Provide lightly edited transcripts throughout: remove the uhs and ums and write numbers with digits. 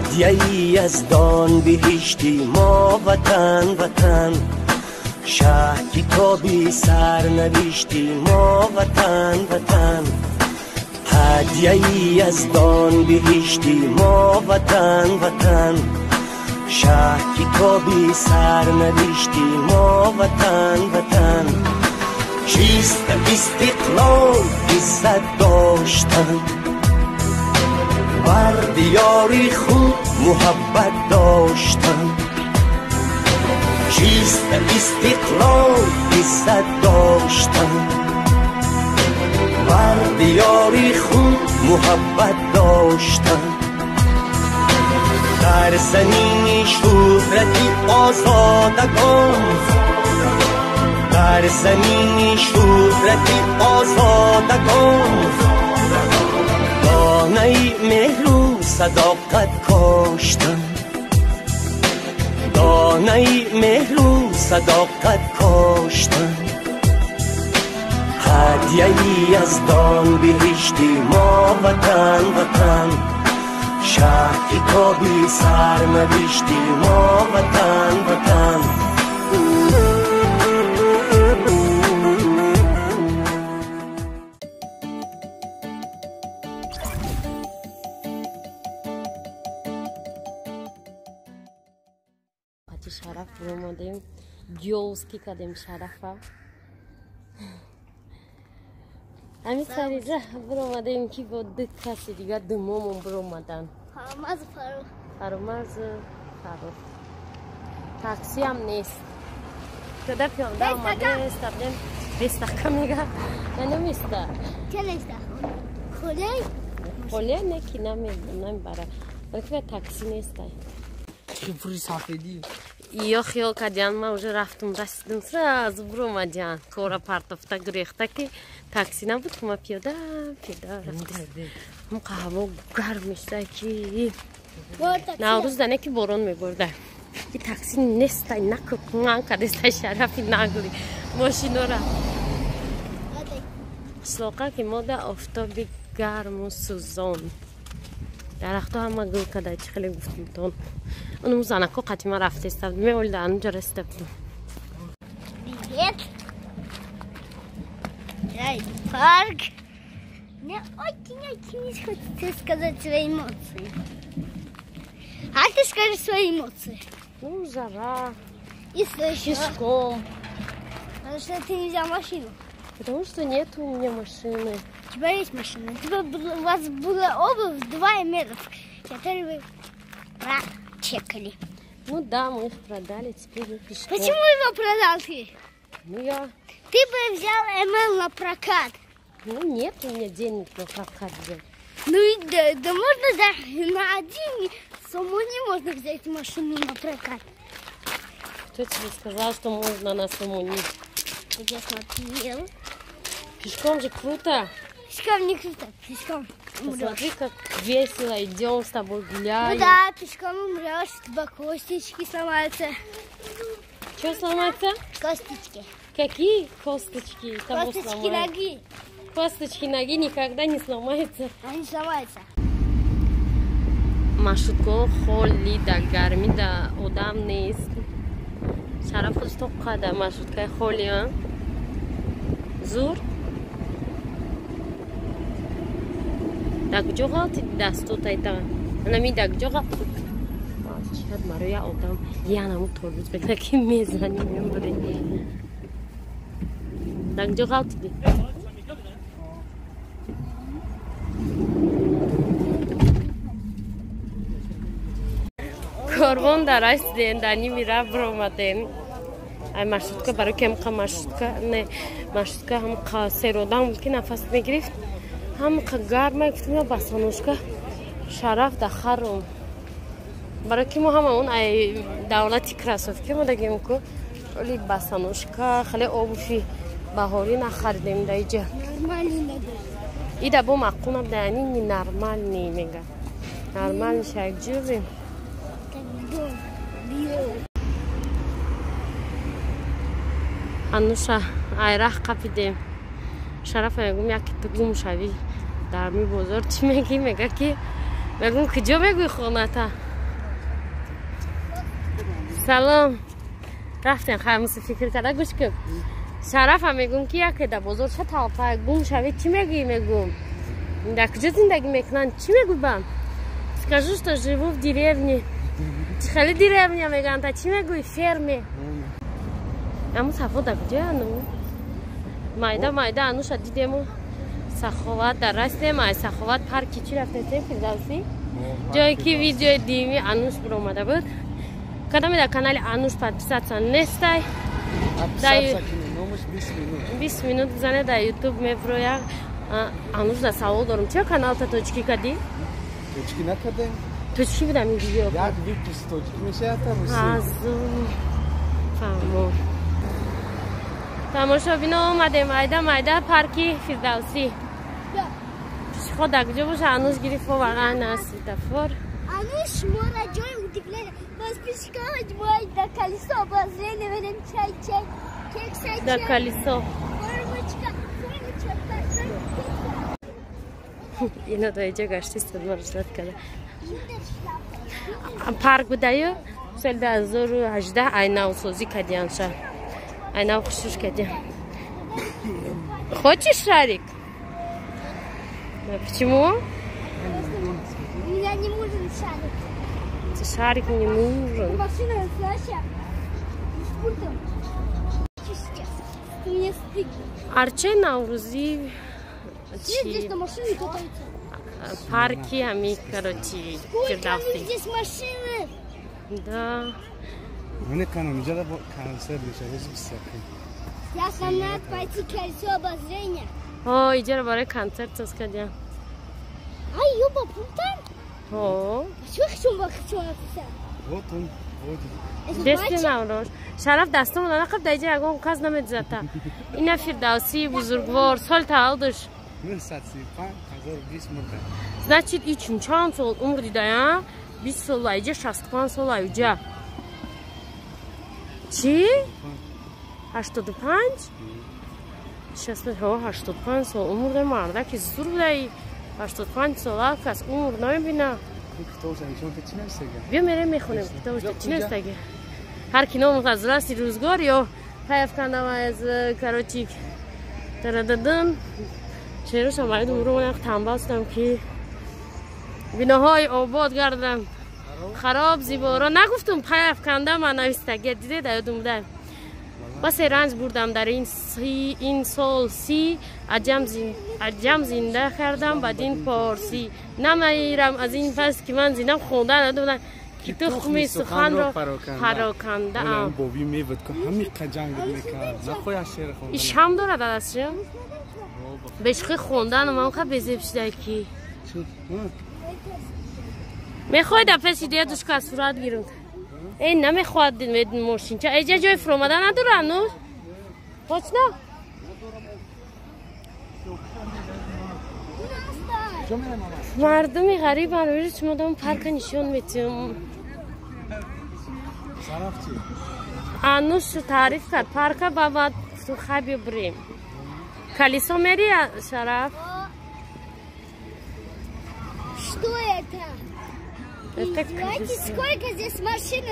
هدیه‌ای از دان بهشتی ما وطن وطن شهر کتابی سر نوشتی ما وطن وطن هدیه‌ای از دان بهشتی ما وطن وطن شهر کتابی سر نوشتی ما وطن وطن چیست استقلال عزت داشتن بر دیاری خود محبت داشتن چیست استقلال عزت داشتن بر دیاری خود محبت داشتن در زمین شهرتی آزادگان در زمین شهرتی آزادگان دانه مهر و صداقت کاشتن دانه مهر و صداقت کاشتن هدیه‌ای از دان بهشتی ما وطن وطن شهر کتابی سر نوشتی ما وطن وطن شرف رو اومدیم گیوزکی کردیم شرفه همین سریزه برو اومدیم که با دو کسی دیگه دوممون برو اومدن فرامرز فرو تاکسی هم نیست کده پیاده اومده استبدیم 20 دقیقه میگه نه نمیسته چه نیسته؟ خونه نه که نمیبره بلکه تاکسی نیسته فوری سفیدی یا خیال کردیم ما اونجا رفتم رسیدم سراز برو اومدیم کورا پرتفته گریخته که تاکسی نبود که ما پیاده رفتیم هم هوا گرم میشته که نوروز دنه که بارون میبرده که تاکسی نیسته نکن کدسته شرفی نگلی ماشینا را سلاقه که ما در آفتابی گرم و سوزان درخت ها همه گل کده چه خیلی گفتیم تون اونمو زنکو قطیمه رفته استفد میولده اونجا رسته بودم بیت ای парк не очень хочется сказать свои эмоции. А ты скажи свои эмоции. Ну, жара. И слышишь. Пешком. Потому что ты не взял машину. Потому что нет у меня машины. У тебя есть машина. У вас была обувь 2 метров, которые вы прочекали. Ну да, мы их продали, теперь мы пешком. Почему его продал ты? Ну я... Ты бы взял МЛ на прокат. Ну нет у меня денег на прокат взять. Ну и да можно да, на один сумму не можно взять машину на прокат. Кто тебе сказал, что можно на сумму не... Я смотрел. Пешком же круто. Пешком не круто, пешком умрешь. Посмотри, как весело идем с тобой гуляем. Ну да, пешком умрешь, у тебя косточки сломаются. Что сломается? Косточки. Какие косточки? Косточки ноги. Косточки ноги никогда не сломаются. Они сломаются. маршрутка холи да гарми да одам нест. Шараф худш тоқада маршрутка холи зур. Так ҷоға дастутайта. Анами так ҷоға. Чад мароя одам янаму торбуз беда ки мезани мембре. Так ҷоға тиди. Корвон дар айсдендани мира бромадем. Ай маршрутка барои кемқа маршрутка не маршрутка ҳам серодан буд ки нафас мегирифт. ҳам гарма гуфтем я басонушка шараф да харом. Барои ки мо ҳамаон ай давлати красовки мо дагем ку оли басонушка хеле обуфи баҳорӣ нахаридем да иҷа. Ида бо мақунам да яъни не нормальни мега. Нормальни шайҷури. Ануша айрах қапидем. Шараф мегум яки ту гум шави дар ми бозор чӣ меги мега ки мегум куҷо мегӯи хоната سلام رفتن خمس فکر کرده گوش کن شرف هم میگم که یکی در بازار چه تلفه گم شوید چی میگی میگم در کجا زندگی میکنن چی میگو بام скажу что живу в деревне خیلی деревня میگن تا چی میگوی ферме اما صفا در کجا انو майда انوش دیدیم سخاوت در رستیم ای سخاوت پارکی چی رفتیم فردوسی جایی که ویدیو دیمی انوش بر اومده بود کدام در کانال انوش подписаться نیستی 20 минут بزنه در یوتیوب میبروید انوش در سوال دارم چه کانال تا توچکی کردی؟ توچکی نکردیم توچکی بودم این ویدیو یک ویدیوش توچکی میشه تا روسی فهمون تماشا بینا اومده майда پارکی فردوسی پیش خود در کجا باشه انوش گریف و واقعا نسید دفار انوش ما را جای اودیگلره باز پیش که باید در کلیسا باز رینه بریم چای کیک سای در کلیسا اینا تا اینجا گشتی استدمار رشد کرده پارک بوده سال 2018 ایناو سازی کردیم شد ایناو خشوش کردیم хочешь шарик? Почему? Мне не нужен шарик. Шарик не нужен. Машина настоящая. С пультом. Мне стыдно. Арче Наурузի Здесь на машине катаются. Парки ами, короче, Фирдавси. Здесь машины. Да. Мне канонжа да концерт میشه Я сам надо пойти к колесу обозрения. О, иди баре концерт саскадя. Ай, ёба, пультан? О. Что хочу написать? Вот он, вот. Десте Навроз. Шараф дастам нақаб дайҷа ягон кас намедзата. Ина Фирдавси бузургвор сол тавалдыш. 1935 мурда. Значит, ичун чанд сол умр дидая? 20 сол айҷа 65 сол айҷа. Чи? 85? 85 سال عمر مرده که زور بودایی 85 ساله کس عمر نمیبینه بیا میره میخونیم کتابش چی نستگه هر کی نام از راستی روزگار یا پیف کندم از کراچی ترددن چهرش هم باید رو یک تنبه هستم که بیناهای آباد گردم خراب زیبارا نگفتم پیف کندم من نوستگه دیده دایدون بودم بس رنج بردم در این سال 30 عجم زنده کردم بدین پارسی نمیرم از این پس که من زندم خونده ندونم که تخم سخن را پراکنده ام بابی میود که همین قجنگ میکرد نخوی از شعر خوندن ایش هم داره دادستشم بشخی خوندن و من که بزیب شده که میخوای دفعه شده دوش که صورت گیرم این نمیخواد دین ماشین چه ایجا جای فرامده نداره انوش؟ پاچ نه؟ مردمی غریب هنویره چه مادام پارک نشون میتیم انوش تعریف کرد پارک بابا تو خوابی بریم کلیسا میری شرف؟ Что это? Знаете, сколько здесь машин?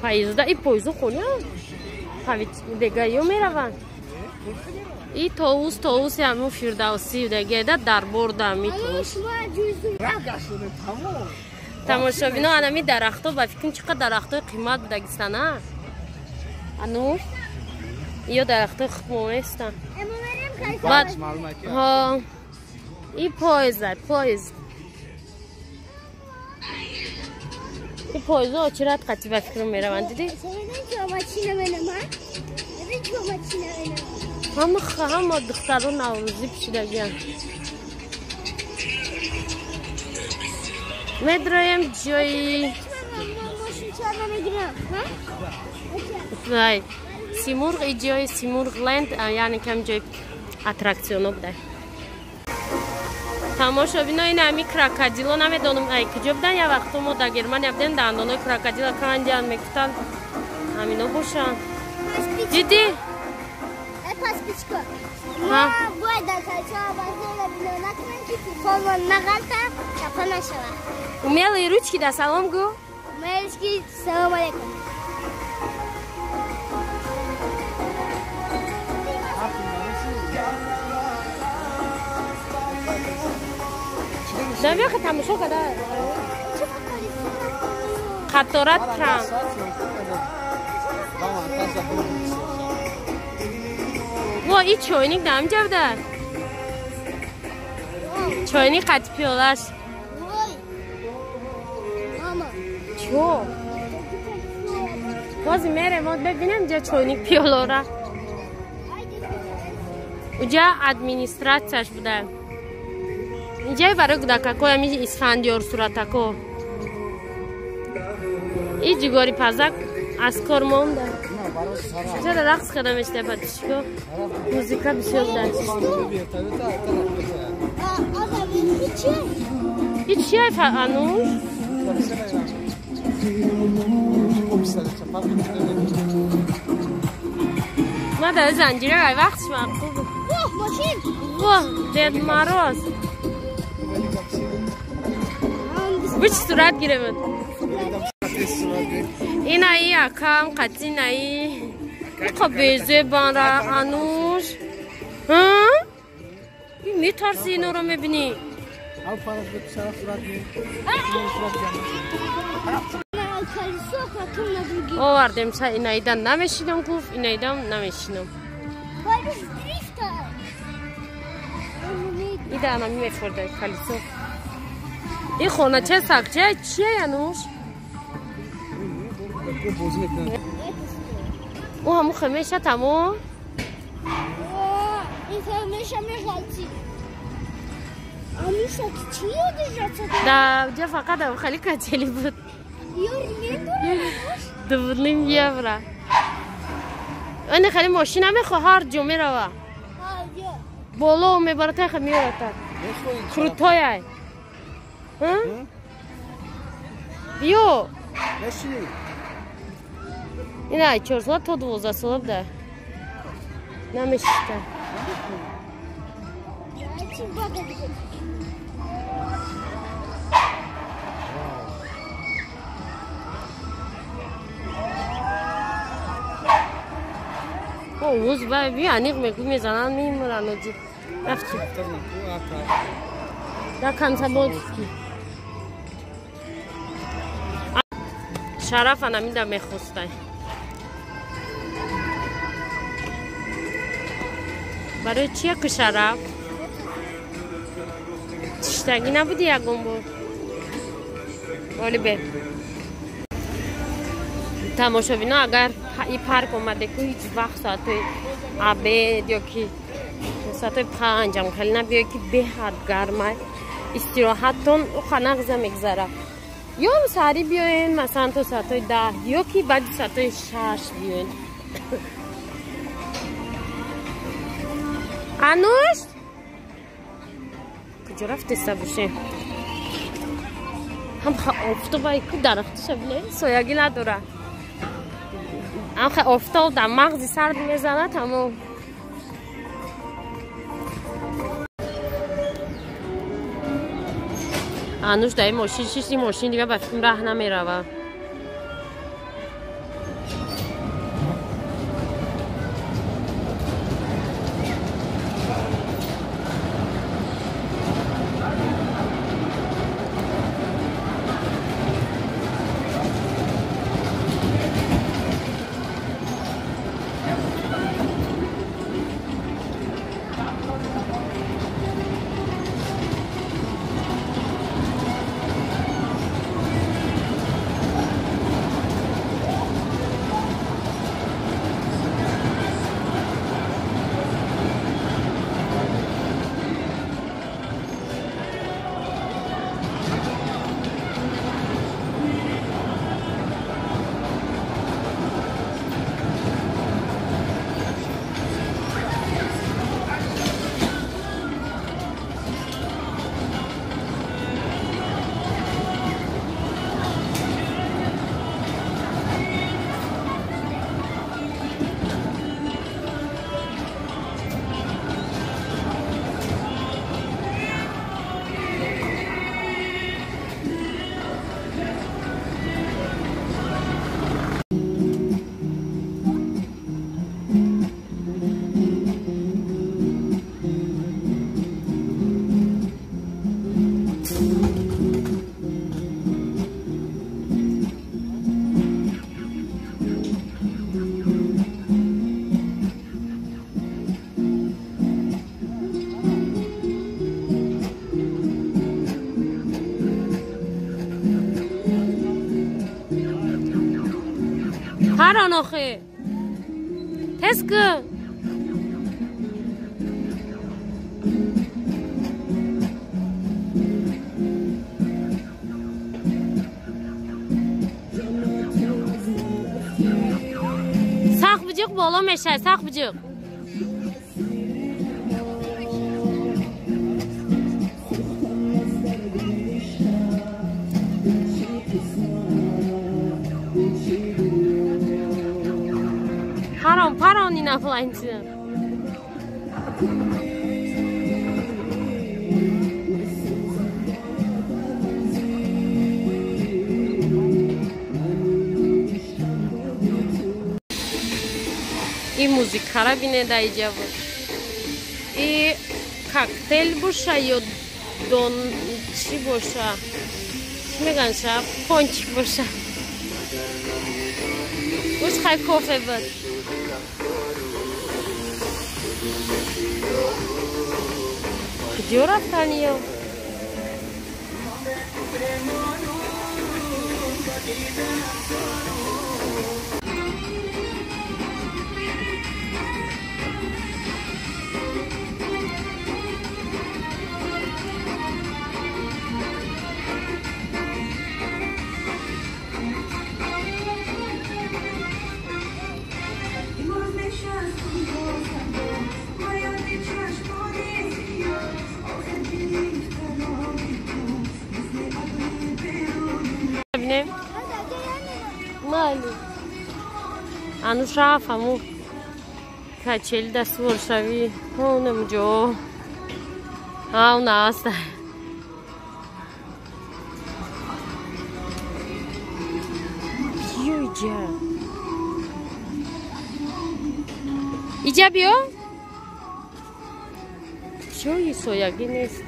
Поезда и поезда ходят. А ведь бегаю мирован. И тоус я му Фирдавси дегеда дар борда митоус. Тамошобино анами дарахто ба фикрим чиқа дарахтои қимат дагистана. Ануш ё дарахтои хубонестан. Бад ҳо и поезд این پایزا آچرات قطعی به فکرم میروند دیدی؟ همه دختران نوروزی پیشیدگیان میدرایم جایی سیمورغ ای جای سیمورغ لند یعنی کم جای اتراکسیونو بوده تماشا بینا این همی کراکادیلا نمیدونم ای کجا بودن یا وقت ما در گرمانیا بودن دندانای کراکادیلا کندیان میگفتن همینو باشن دیدی؟ پس پیچکو ما باید در کلچه بازده بینا نکنم که تیفان ما نغلطه کپا نشوه Умела и ручки, да, салом гу? Умела ручки, салам алейкум. دبی که تماشا کرده خطارت کم وا این چوینیک دم جبده چوینیک قد پیالش چو بازی میره ما ببینم جا چوینیک پیالا را اونجا ادمینستراتش بوده اینجا برای گداکاکو همی اسفندیار صورتکو این جگاری پزک از کار مونده چرا رقص کردم اشته پتشکو موزیکا بسیار بوده این چیه انوش؟ ما در زنجیره رای وقتش مقصود ماشین واه دید مراز بچ صورت گیره بود این ای اکم قطعی نایی خب بیزه بان را انوش میترسی اینو رو میبینی آوردیم چه این ایدن نمیشینم گفت این ایدم نمیشینم این دانه میفرده کلیسو این خونه چه ساکچه چیه ینوش؟ او همون خمیشه تمام؟ این خمیشه میخالتی امیشه که چی یادش رسده؟ دا جا فقط هم خیلی کچلی بود دوبرنیم بیا برا این خیلی ماشین نمیخواه هر جو میروه بالا میبرده خیلی میبرده کروتای های بیو این های 4 سال تا 12 سال بده نمیشته اوز با بی انیق میگو میزنن میمونن و جی رفتی دا کنسا بودسکی شرف انمیده میخوسته برای چیه که شرف؟ تشتگی نبودی یکم بود ولی به تماشا بینا اگر این پارک اومده که هیچ وقت ساعت عبید یا که ساعت 5 خیلی نبیایی که به حد گرمه استراحتتون خانه غذا میگذره یا سری بیاین مثلا تا ساعت 10 یا که بعد ساعت 6 بیاین انوش کجا رفته سبوشه هم افتاد باید که درختش بله سویاگی نداره هم خیلی افتاد در مغزی سرد میزنه تمام انوش در این ماشین شیشی ماشین دیگه بفیم ره نمیروه پران آخه تسکه ساق بجیق بالا میشه ساق بجیق پران این افلاینچه این موزیک را بینه در اینجا بود این کاکتیل باشه یا دون چی باشه چی میگن شب پانچ باشه اوش خیلی کافه بود کجا رفتن یا مالی انوش رفتمو کچل دست ورشوی اونم جو اون هسته بیو اینجا بیا جای سویاگی نیست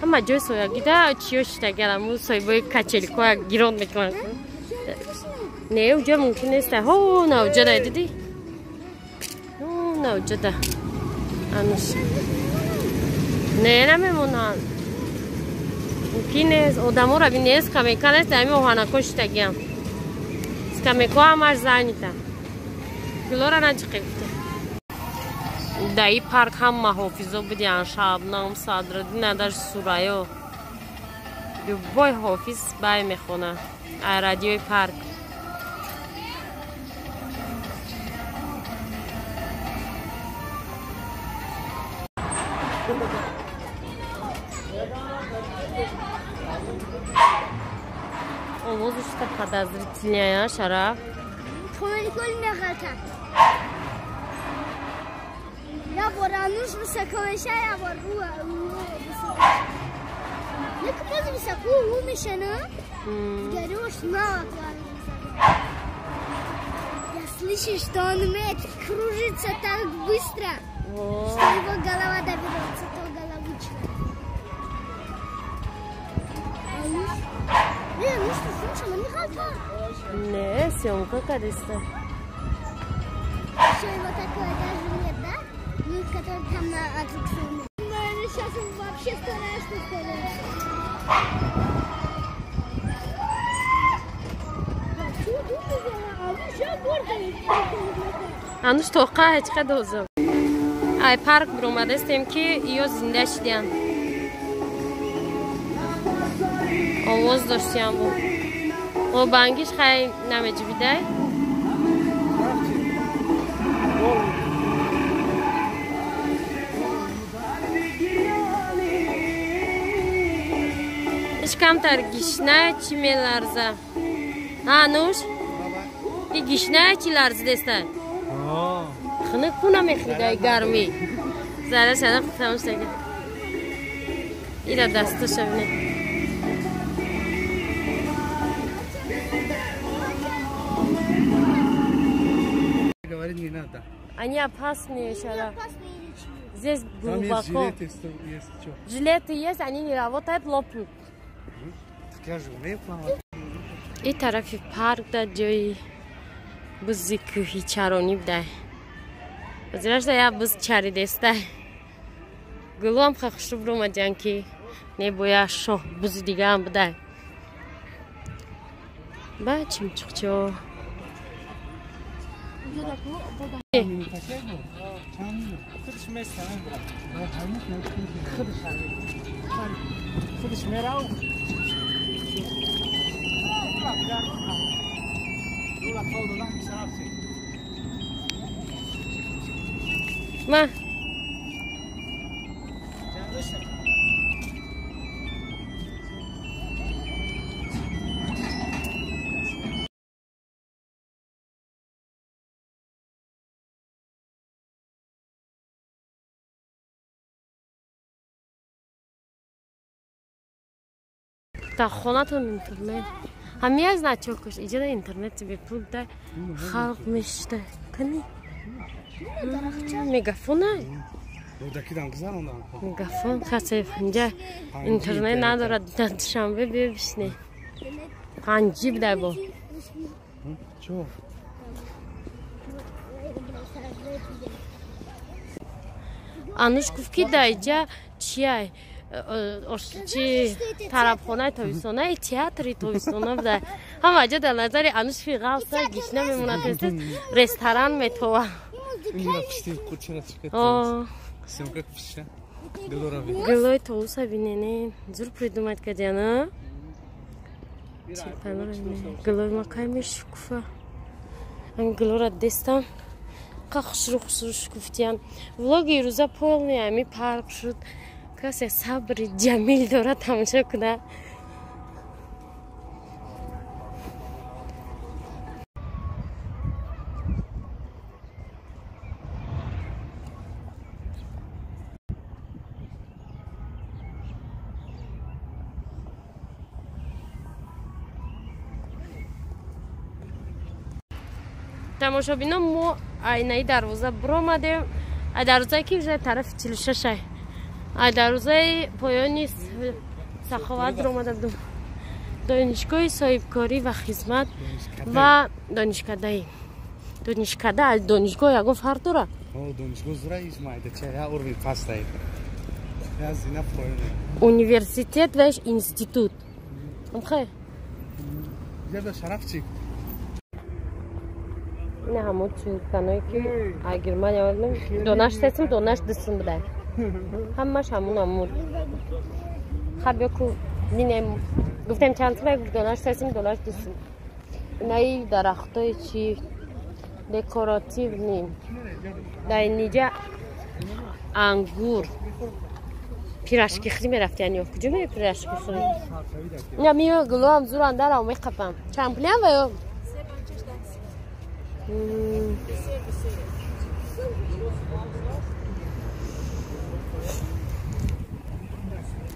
اما جای سویاگی ده چیو شتگرم اون سویبای کچل که گیران میکنن نه اونجا ممکن نیست ها نه اونجا ده دیدی نه اونجا ده انوش نه نمیمونن ممکن نیست آدم ها رو بینی اسکامیکا نیست همی اوهانا کشتگی هم اسکامیکا همش زنیده گلو را نجقی بوده در این پارک هم محافظا بودیان شبنام صدرالدین نداشت سورایو بای حافظ بای میخونه رادیوی پارک Олоз что подозрительная шара. Прикольная хата. Я ворануш высоковыша, я вору. Ну как можно высоко умешано? Горешь на. Я слышу, что он умеет кружиться так быстро, что его голова доберется до головучки. Ну что, слушай, он не хата. Не, съемка кажется. Еще его такое даже нет, да? Ну, который там на аттракционе. Наверное, сейчас он вообще старается, انوش توقع هیچ قد دوزم ای پارک برومده استیم که ایو زنده شدیم آواز داشتیم و بانگیش خیلی نمیجی بیده ایش کمتر گیشنه چی می لرزه انوش ای گیشنه چی لرزه دسته خنک پونه میخرید ای گرمی زره شده خفتمش تگه ایره دسته شبینه Они опасные сейчас. Здесь глубоко. Жилеты есть, они не работают, лопнут. И тарафи парк да джой бузы кухи чарони бдай. Зря что я буз чари дестай. Гулам хахшу бромадян ки не боя шо буз дигам бдай. Ба чимчукчо. خودش میستم خودش میره ما تا خونتون اینترنت همی از نچوکش ایجاد اینترنت به پول ده خلق میشته کنی میگافون میگافون خاصه اینجا اینترنت نداره دوشنبه ببشنه پنجیب ده با انوش گفت که در اینجا چیه چی طرفخانه تابستانه تئاتر تابستانه بوده هم وجه در نظر انوش فی غوصه گشنه میمونه رستوران میتوه گلوی توسه بینینه زور придумать کدیانه گلوی ما کمی شکوفه این گلو را دستم خشرو شکوفتیان влоги روزا полный امی پارک شد کسی صبر جمیل داره تماشا کنه تماشابینا ما اینایی دروازه برآمدیم دروازه که вже طرف 46 دروازه پایانی سخاوت برآمدیم دانشگاه صاحبکاری و خدمت و دانشکده از دانشگاه یکم فرق داره دانشگاه زوره ایش مایده چه یا اورمی پاس داید یا زینا پایونه университет و інститут خیر جدا شرف چی نه همون چیزایی که اگر من یادم دانش سیستم دانش دستم بده همش همون خب یکو نیم گفتم چند تا دانش سیستم دانش دستم اینای درختای چی دکوراتیو نیم در اینجا انگور پیراشکی خیلی میرفت یعنی کجا میره پیراشکی خیلی نه میو گلو هم زور اندر او میخپم چمپلی هم ویو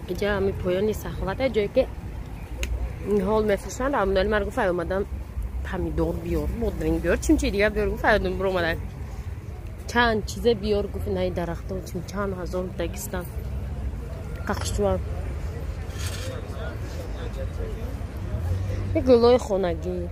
اینجا همی پایانی سخاوت جایی که این حال میفرستن رامنالی من گفت اومدم پمیدور بیار بودرینگ بیار چیم چی دیگه بیار گفت اومدم برو اومدن چند چیزه بیار گفت نه درخت ها چند هزار دگستن قخشوان یه گلوی خونگی